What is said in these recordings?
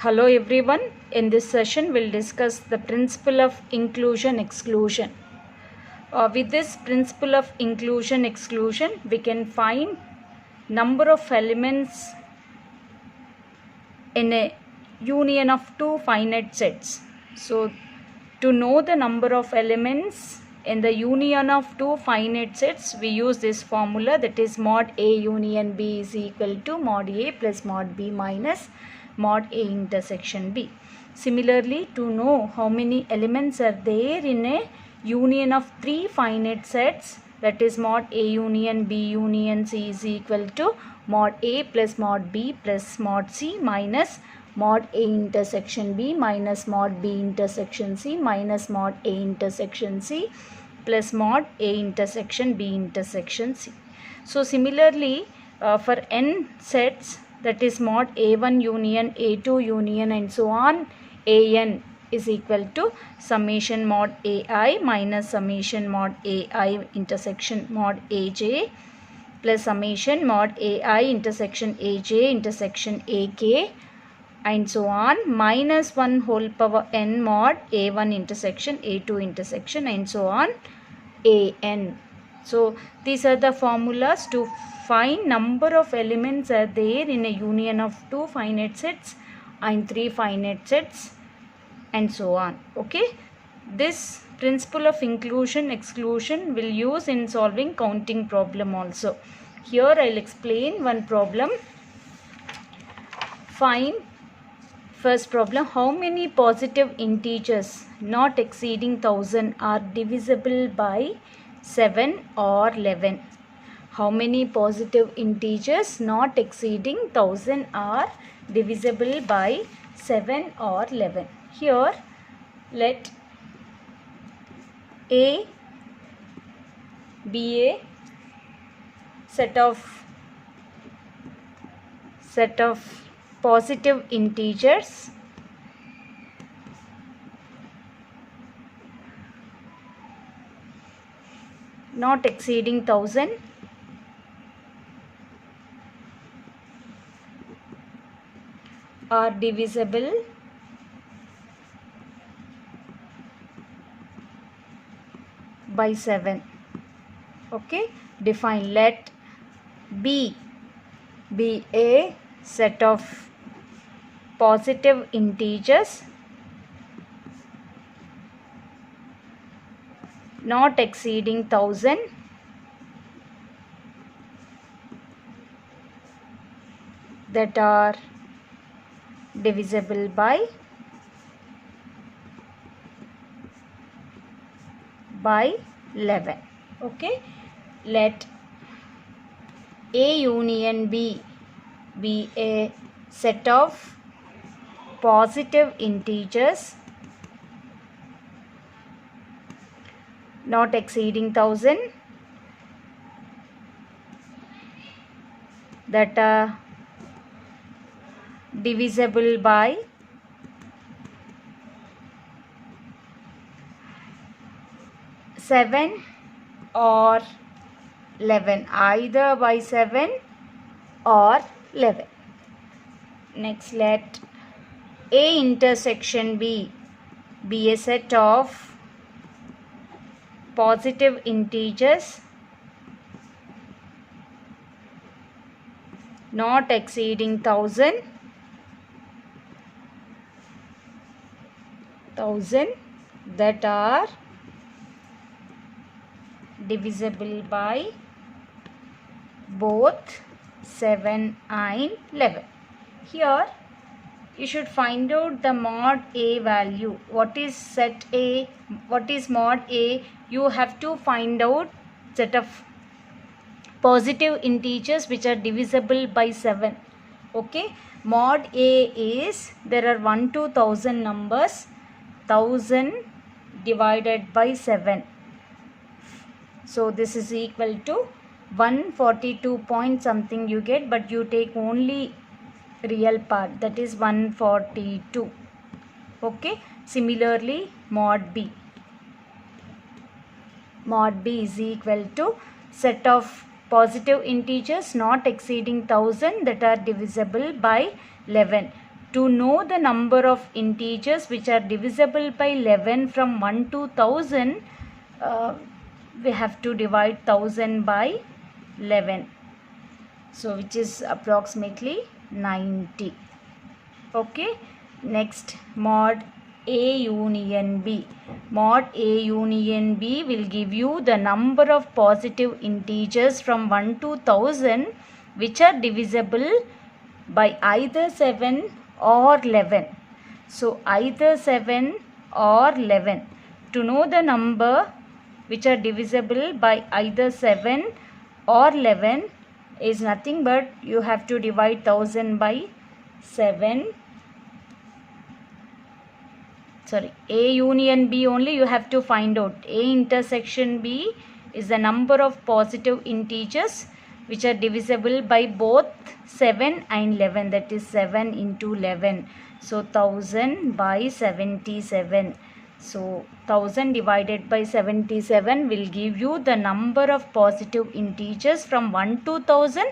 Hello everyone. In this session we'll discuss the principle of inclusion exclusion. With this principle of inclusion exclusion we can find number of elements in a union of two finite sets. So to know the number of elements in the union of two finite sets, we use this formula, that is mod A union B is equal to mod A plus mod B minus mod A intersection B. Similarly, to know how many elements are there in a union of three finite sets, that is mod A union B union C is equal to mod A plus mod B plus mod C minus mod A intersection B minus mod B intersection C minus mod A intersection C plus mod A intersection B intersection C. So similarly, for n sets, that is mod A1 union A2 union and so on, An is equal to summation mod Ai minus summation mod Ai intersection mod Aj plus summation mod Ai intersection Aj intersection Ak and so on, minus 1 whole power n mod A1 intersection A2 intersection and so on An. So these are the formulas to find number of elements are there in a union of two finite sets and three finite sets and so on. Okay, this principle of inclusion exclusion will use in solving counting problem also. Here I'll explain one problem. Find first problem, how many positive integers not exceeding 1000 are divisible by 7 or 11? How many positive integers not exceeding 1000 are divisible by 7 or 11? Here let A be a set of positive integers not exceeding 1000 are divisible by 7. Okay, define. Let B be a set of positive integers not exceeding 1000 that are divisible by 11. Okay, let A union B be a set of positive integers not exceeding 1000 that are divisible by 7 or 11, either by 7 or 11. Next, let A intersection B be a set of positive integers not exceeding 1000 that are divisible by both 7 and 11. Here you should find out the mod A value. What is set A? What is mod A? You have to find out set of positive integers which are divisible by 7. Okay, mod A is, there are 1 to 1000 numbers, 1000 divided by 7. So this is equal to 142 point something you get, but you take only real part, that is 142. Okay, similarly mod B is equal to set of positive integers not exceeding 1000 that are divisible by 11. To know the number of integers which are divisible by 11 from 1 to 1000, we have to divide 1000 by 11. So which is approximately 90. Okay. Next, mod A union B. Mod A union B will give you the number of positive integers from 1 to 1000 which are divisible by either 7 or 11. So either 7 or 11. To know the number which are divisible by either 7 or 11 is nothing but you have to divide 1000 by 7. Sorry, A union B only you have to find out. A intersection B is the number of positive integers which are divisible by both 7 and 11, that is 7 into 11. So 1000 by 77. So 1000 divided by 77 will give you the number of positive integers from 1 to 1000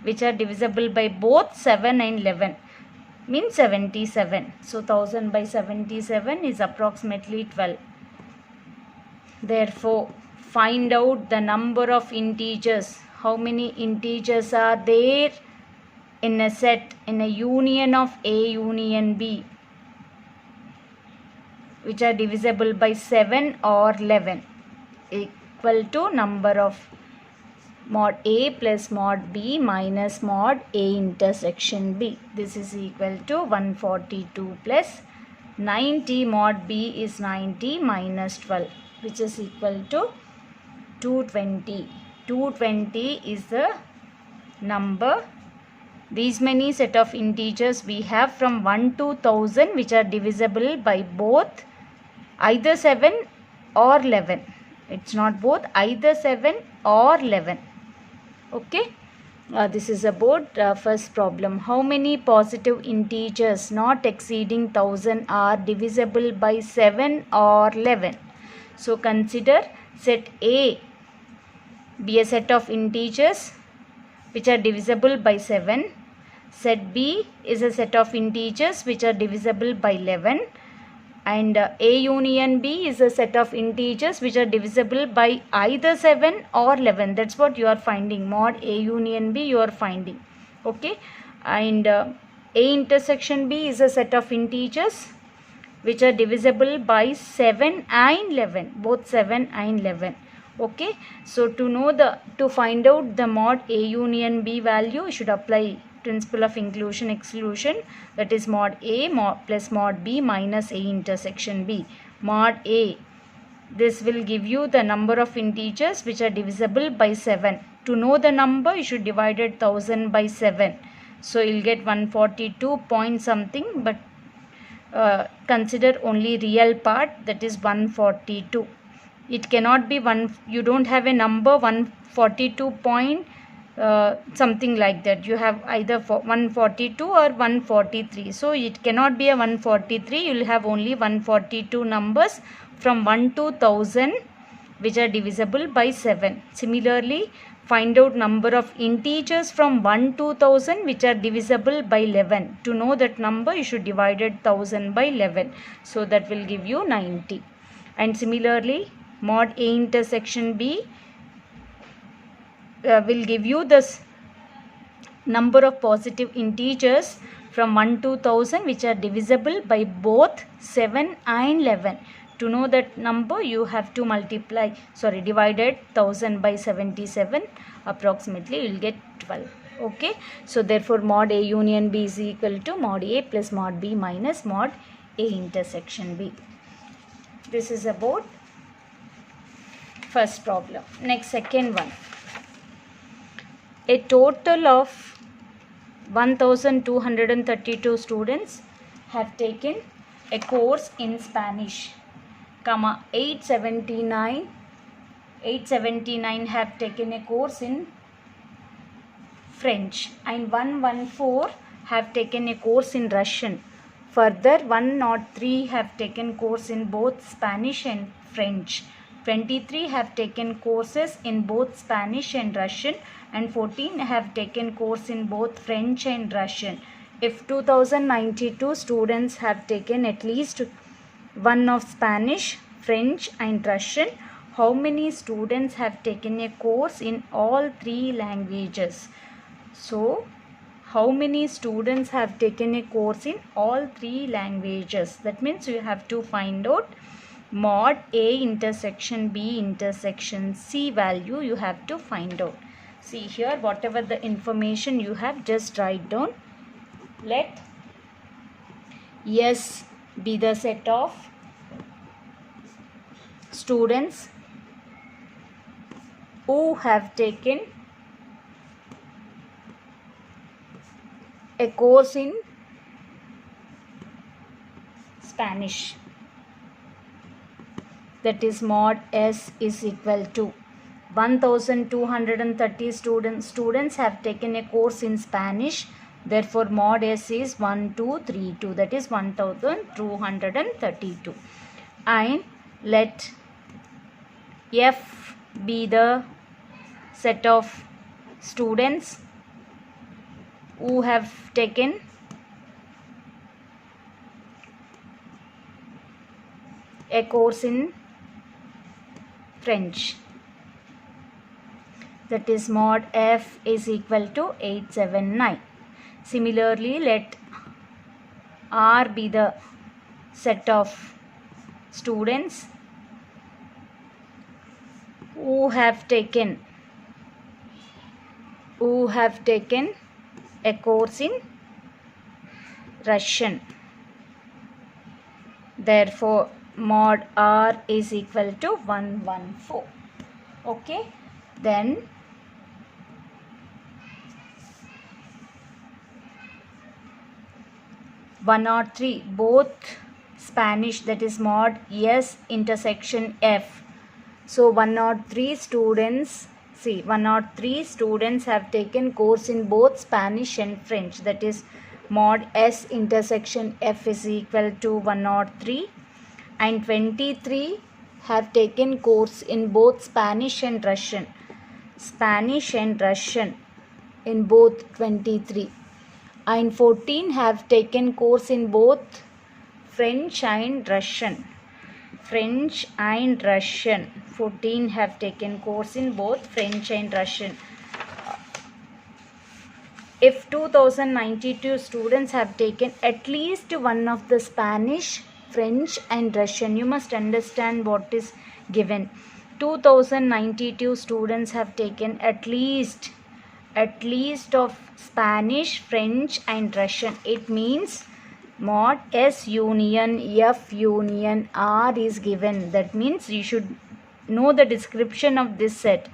which are divisible by both 7 and 11. Means 77. So 1000 by 77 is approximately 12. Therefore, find out the number of integers. How many integers are there in a set, in a union of A union B, which are divisible by 7 or 11, equal to number of mod A plus mod B minus mod A intersection B. This is equal to 142 plus 90. Mod B is 90 minus 12, which is equal to 220. 220 is the number. These many set of integers we have from 1 to 1000 which are divisible by both either 7 or 11. It's not both, either 7 or 11. Okay. This is about first problem. How many positive integers not exceeding 1000 are divisible by 7 or 11? So consider set A be a set of integers which are divisible by 7. Set B is a set of integers which are divisible by 11. And A union B is a set of integers which are divisible by either 7 or 11. That's what you are finding. Mod A union B you are finding. Okay. And A intersection B is a set of integers which are divisible by 7 and 11. Both 7 and 11. Okay. So to find out the mod A union B value, you should apply principle of inclusion exclusion, that is mod A plus mod B minus A intersection B. Mod A, this will give you the number of integers which are divisible by 7. To know the number, you should divide 1000 by 7. So you'll get 142 point something, but consider only real part, that is 142. It cannot be you don't have a number 142 point something like that. You have either 142 or 143. So it cannot be a 143. You will have only 142 numbers from 1 to 1000 which are divisible by 7. Similarly, find out number of integers from 1 to 1000 which are divisible by 11. To know that number, you should divide 1000 by 11. So that will give you 90. And similarly, mod A intersection B will give you this number of positive integers from 1 to 1000 which are divisible by both 7 and 11. To know that number, you have to divide 1000 by 77, approximately you will get 12. Okay. So therefore mod A union B is equal to mod A plus mod B minus mod A intersection B. This is about first problem. Next, second one. A total of 1232 students have taken a course in Spanish, 879 have taken a course in French, and 114 have taken a course in Russian. Further, 103 have taken course in both Spanish and French. 23 have taken courses in both Spanish and Russian, and 14 have taken course in both French and Russian. if 2092 students have taken at least one of Spanish, French and Russian, how many students have taken a course in all three languages? So, how many students have taken a course in all three languages? That means you have to find out mod A intersection B intersection C value you have to find out. See here, whatever the information you have, just write down. Let S be the set of students who have taken a course in Spanish. That is mod S is equal to 1230 students have taken a course in Spanish. Therefore, mod S is 1232. That is 1232. And let F be the set of students who have taken a course in French. That is mod F is equal to 879. Similarly, let R be the set of students who have taken a course in Russian. Therefore, mod R is equal to 114. Okay, then both Spanish, that is mod S intersection F. So 103 students, see 103 students have taken course in both Spanish and French. That is mod S intersection F is equal to 103, and 23 have taken course in both Spanish and Russian. Spanish and Russian in both 23. And 14 have taken course in both French and Russian. French and Russian. 14 have taken course in both French and Russian. If 2092 students have taken at least one of the Spanish, French and Russian, you must understand what is given. 2092 students have taken at least of Spanish, French and Russian. It means mod S union F union R is given. That means you should know the description of this set.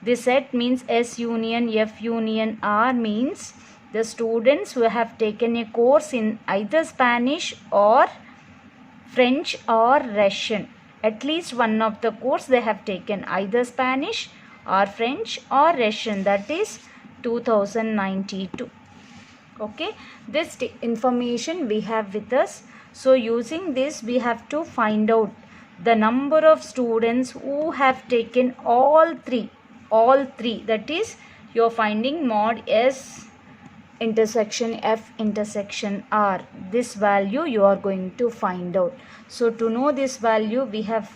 This set means S union F union R means the students who have taken a course in either Spanish or French or Russian. At least one of the course they have taken, either Spanish or French or Russian. That is 2092. Okay, this information we have with us. So using this we have to find out the number of students who have taken all three. That is, you are finding mod S intersection F intersection R. This value you are going to find out. So to know this value, we have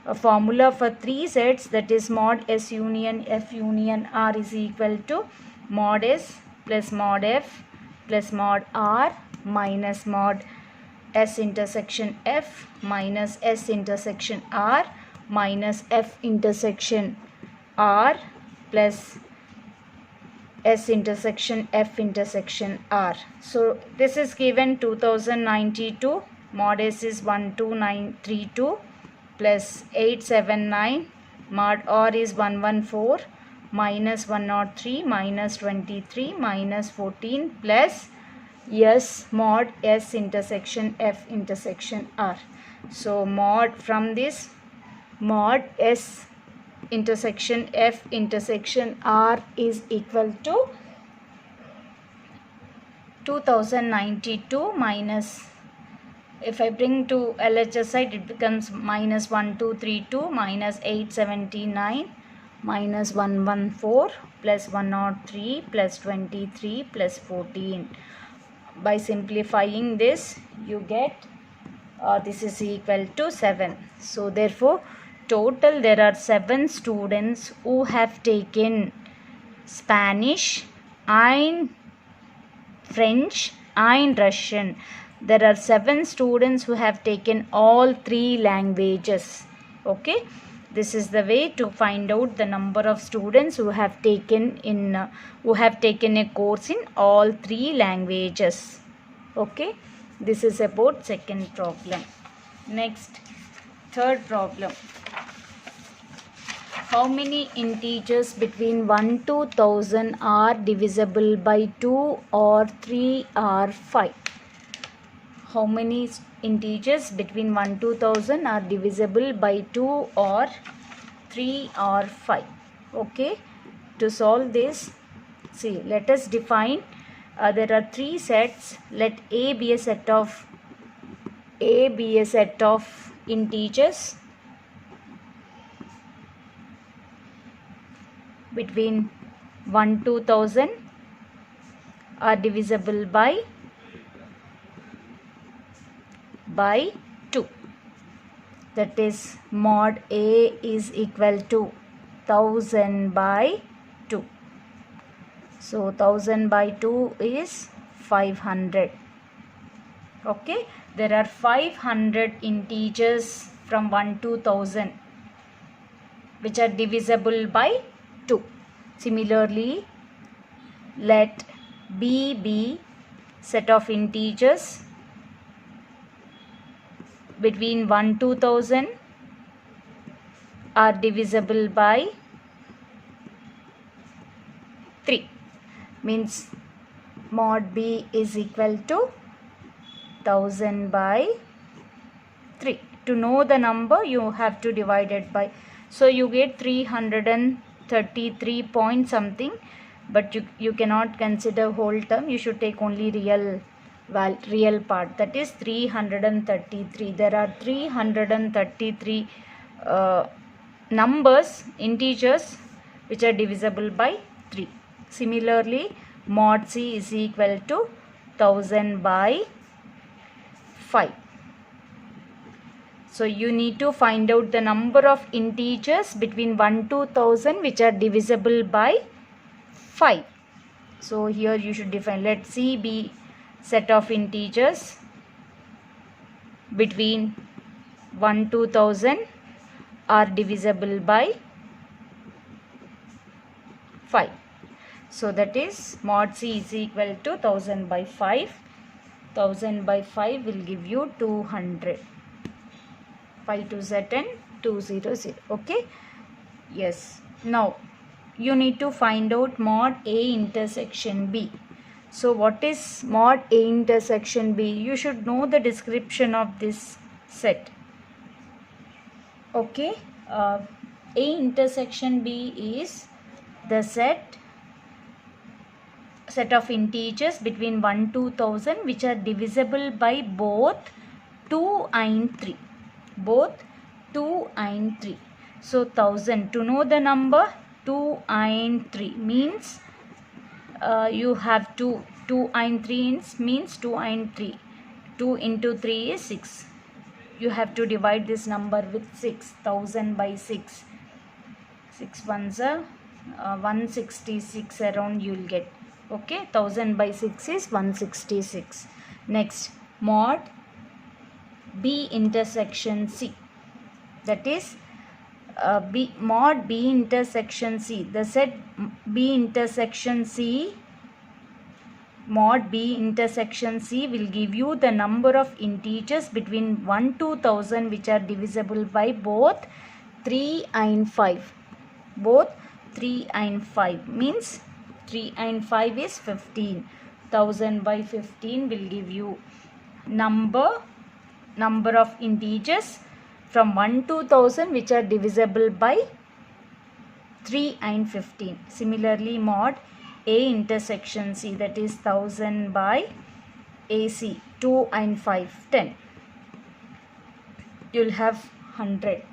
a formula for three sets, that is mod S union F union R is equal to mod S plus mod F plus mod R minus mod S intersection F minus S intersection R minus F intersection R plus S intersection F intersection R. So this is given 2092, mod S is 12932 plus 879, mod R is 114 minus 103 minus 23 minus 14 plus S mod S intersection F intersection R. So mod from this, mod S intersection F intersection R is equal to 2092 minus, if I bring to LHS side, it becomes minus 1232 minus 879 minus 114 plus 103 plus 23 plus 14 by simplifying this you get this is equal to 7. So therefore total there are 7 students who have taken Spanish and French and Russian. There are 7 students who have taken all 3 languages. Okay, this is the way to find out the number of students who have taken a course in all 3 languages. Okay, this is about second problem. Next, third problem. How many integers between 1 to 1000 are divisible by 2 or 3 or 5? How many integers between 1 to 1000 are divisible by 2 or 3 or 5? Okay, to solve this, see, let us define. There are 3 sets. Let A be a set of integers between 1 to 1000 are divisible by 2. That is mod A is equal to 1000 by 2. So 1000 by 2 is 500. Okay, there are 500 integers from 1 to 1000 which are divisible by 2. Similarly, let B be set of integers between 1 to 1000 are divisible by 3. Means mod B is equal to 1000 by 3. To know the number you have to divide it by. So you get 333 point something, but you cannot consider whole term. You should take only real part, that is 333. There are 333 integers which are divisible by 3. Similarly, mod C is equal to 1000 by 5. So you need to find out the number of integers between 1 to 1000 which are divisible by 5. So here you should define, let C be set of integers between 1 to 1000 are divisible by 5. So that is mod C is equal to 1000 by 5. 1000 by 5 will give you 200. 5 to Z and 200. Okay. Yes. Now you need to find out mod A intersection B. So what is mod A intersection B? You should know the description of this set. Okay. A intersection B is the set of integers between 1 to 1000 which are divisible by both 2 and 3. Both 2 and 3. So 1000, to know the number 2 and 3 means you have 2 and 3 means 2 and 3. 2 into 3 is 6. You have to divide this number with 6. 1000 by 6. 6 ones are 166 around you will get. Okay, 1000 by 6 is 166. Next, mod B intersection C. That is mod B intersection C. The set B intersection C, mod B intersection C will give you the number of integers between 1 to 1000 which are divisible by both 3 and 5. Both 3 and 5 means 3 and 5 is 15. 1000 by 15 will give you number of integers from 1 to 1000 which are divisible by 3 and 15. Similarly, mod A intersection C, that is 1000 by AC, 2 and 5, 10. You will have 100.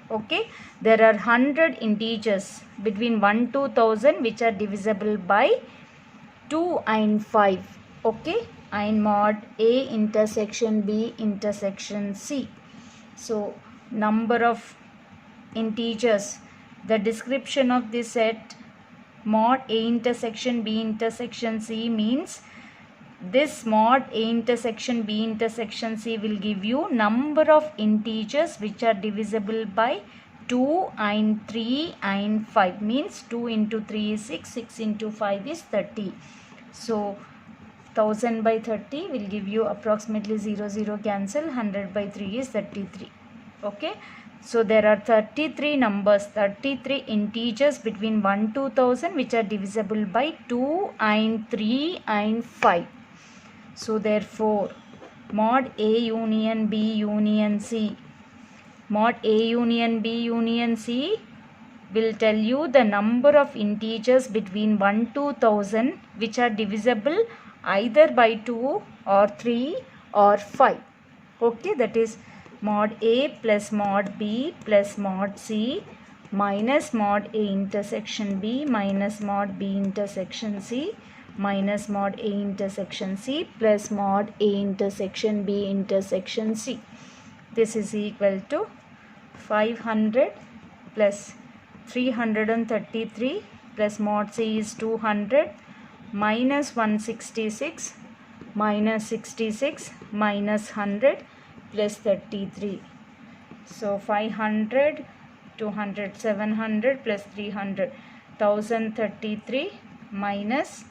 Okay, there are 100 integers between 1 to 1000 which are divisible by 2 and 5. Okay, and mod A intersection B intersection C. So number of integers, the description of this set mod A intersection B intersection C means this mod A intersection B intersection C will give you number of integers which are divisible by 2 and 3 and 5, means 2 into 3 is 6, 6 into 5 is 30. So 1000 by 30 will give you approximately 0, 0 cancel, 100 by 3 is 33. Okay. So there are 33 numbers, 33 integers between 1 to 1000 which are divisible by 2 and 3 and 5. So therefore mod A union B union C, mod A union B union C will tell you the number of integers between 1 to 1000 which are divisible either by 2 or 3 or 5. Okay, that is mod A plus mod B plus mod C minus mod A intersection B minus mod B intersection C minus mod A intersection C plus mod A intersection B intersection C. This is equal to 500 plus 333 plus mod C is 200 minus 166 minus 66 minus 100 plus 33. So 500, 200, 700 plus 300, 1033 minus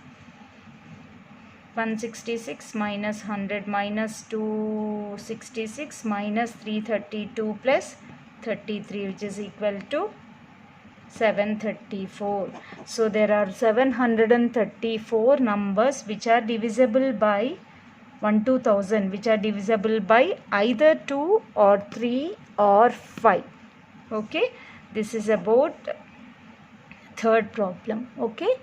166 minus 100 minus 266 minus 332 plus 33, which is equal to 734. So there are 734 numbers which are divisible by 1 to 1000, which are divisible by either 2 or 3 or 5. Okay, this is about third problem. Okay.